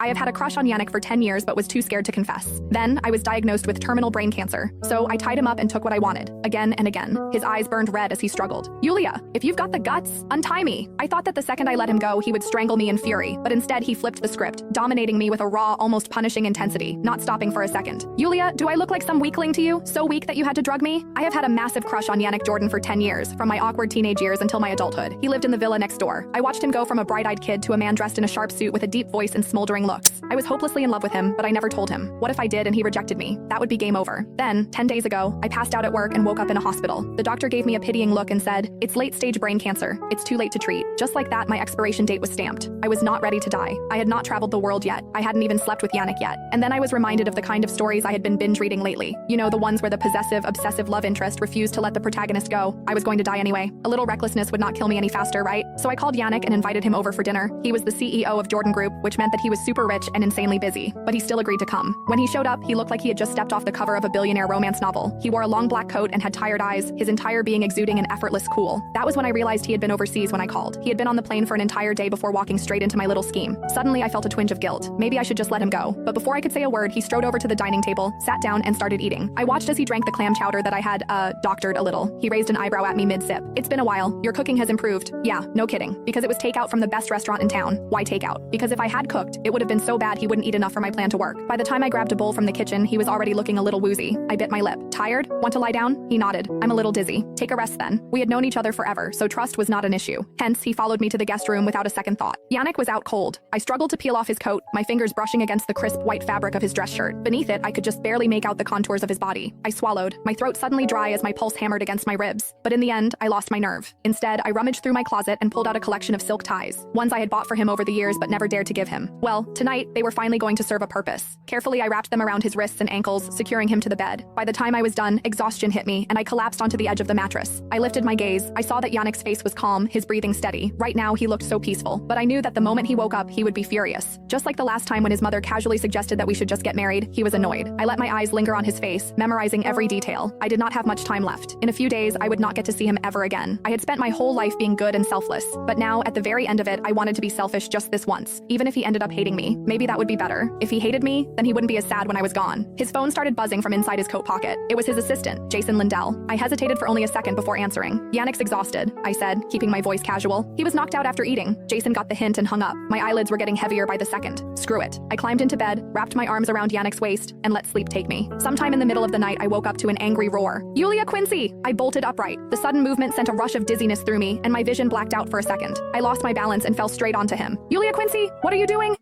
I have had a crush on Yannick for 10 years but was too scared to confess. Then, I was diagnosed with terminal brain cancer, so I tied him up and took what I wanted, again and again. His eyes burned red as he struggled. Yulia, if you've got the guts, untie me. I thought that the second I let him go, he would strangle me in fury, but instead he flipped the script, dominating me with a raw, almost punishing intensity, not stopping for a second. Yulia, do I look like some weakling to you? So weak that you had to drug me? I have had a massive crush on Yannick Jordan for 10 years, from my awkward teenage years until my adulthood. He lived in the villa next door. I watched him go from a bright-eyed kid to a man dressed in a sharp suit with a deep voice and smoldering looks. I was hopelessly in love with him, but I never told him. What if I did and he rejected me? That would be game over. Then, 10 days ago, I passed out at work and woke up in a hospital. The doctor gave me a pitying look and said, "It's late-stage brain cancer. It's too late to treat." Just like that, my expiration date was stamped. I was not ready to die. I had not traveled the world yet. I hadn't even slept with Yannick yet. And then I was reminded of the kind of stories I had been binge reading lately. You know, the ones where the possessive, obsessive love interest refused to let the protagonist go. I was going to die anyway. A little recklessness would not kill me any faster, right? So I called Yannick and invited him over for dinner. He was the CEO of Jordan Group, which meant that he was super rich and insanely busy, but he still agreed to come. When he showed up, he looked like he had just stepped off the cover of a billionaire romance novel. He wore a long black coat and had tired eyes, his entire being exuding an effortless cool. That was when I realized he had been overseas when I called. He had been on the plane for an entire day before walking straight into my little scheme. Suddenly, I felt a twinge of guilt. Maybe I should just let him go. But before I could say a word, he strode over to the dining table, sat down, and started eating. I watched as he drank the clam chowder that I had, doctored a little. He raised an eyebrow at me mid-sip. "It's been a while. Your cooking has improved." Yeah, no kidding. Because it was takeout from the best restaurant in town. Why takeout? Because if I had cooked, it would have been so bad he wouldn't eat enough for my plan to work. By the time I grabbed a bowl from the kitchen, he was already looking a little woozy. I bit my lip. "Tired? Want to lie down?" He nodded. "I'm a little dizzy." "Take a rest then." We had known each other forever, so trust was not an issue. Hence, he followed me to the guest room without a second thought. Yannick was out cold. I struggled to peel off his coat, my fingers brushing against the crisp white fabric of his dress shirt. Beneath it, I could just barely make out the contours of his body. I swallowed, my throat suddenly dry as my pulse hammered against my ribs. But in the end, I lost my nerve. Instead, I rummaged through my closet and pulled out a collection of silk ties, ones I had bought for him over the years but never dared to give him. Well, tonight, they were finally going to serve a purpose. Carefully, I wrapped them around his wrists and ankles, securing him to the bed. By the time I was done, exhaustion hit me, and I collapsed onto the edge of the mattress. I lifted my gaze. I saw that Yannick's face was calm, his breathing steady. Right now, he looked so peaceful. But I knew that the moment he woke up, he would be furious. Just like the last time when his mother casually suggested that we should just get married, he was annoyed. I let my eyes linger on his face, memorizing every detail. I did not have much time left. In a few days, I would not get to see him ever again. I had spent my whole life being good and selfless. But now, at the very end of it, I wanted to be selfish just this once. Even if he ended up hating me, maybe that would be better. If he hated me, then he wouldn't be as sad when I was gone. His phone started buzzing from inside his coat pocket. It was his assistant, Jason Lindell. I hesitated for only a second before answering. "Yannick's exhausted," I said, keeping my voice casual. "He was knocked out after eating." Jason got the hint and hung up. My eyelids were getting heavier by the second. Screw it. I climbed into bed, wrapped my arms around Yannick's waist, and let sleep take me. Sometime in the middle of the night, I woke up to an angry roar. "Yulia Quincy!" I bolted upright. The sudden movement sent a rush of dizziness through me, and my vision blacked out for a second. I lost my balance and fell straight onto him. "Yulia Quincy, what are you doing?"